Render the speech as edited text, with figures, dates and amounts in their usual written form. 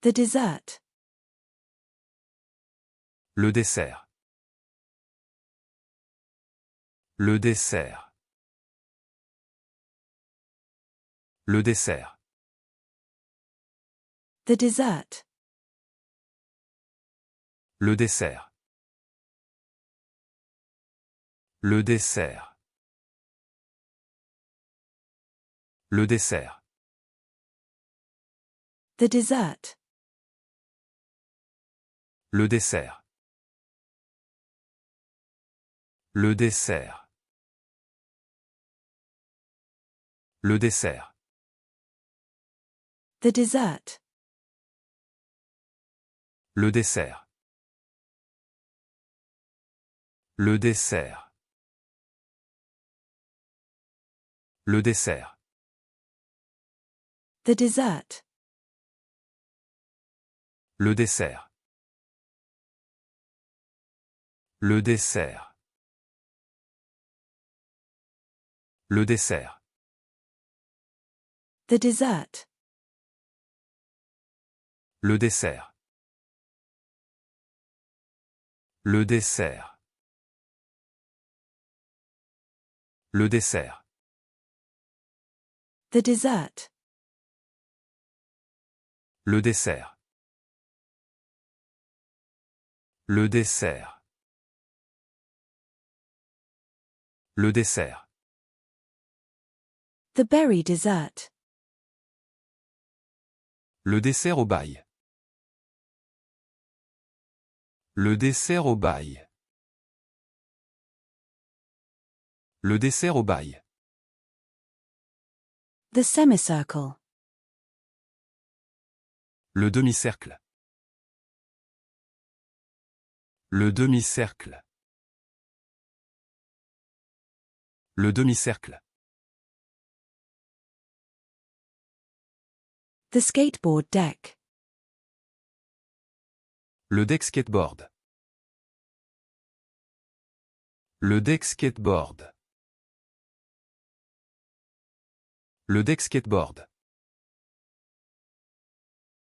The dessert. Le dessert. Le dessert. Le dessert. The dessert. Le dessert. Le dessert. Le dessert. The dessert. Le dessert. Le dessert. Le dessert. The dessert. Le dessert. Le dessert. Le dessert. The dessert. Le dessert. Le dessert. Le dessert. The dessert. Le dessert. Le dessert. Le dessert. The dessert. Le dessert. Le dessert. Le dessert. The berry dessert. Le dessert au bail. Le dessert au bail. Le dessert au bail. The semicircle. Le demi-cercle. Le demi-cercle. Le demi-cercle. The skateboard deck. Le deck skateboard. Le deck skateboard. Le deck skateboard.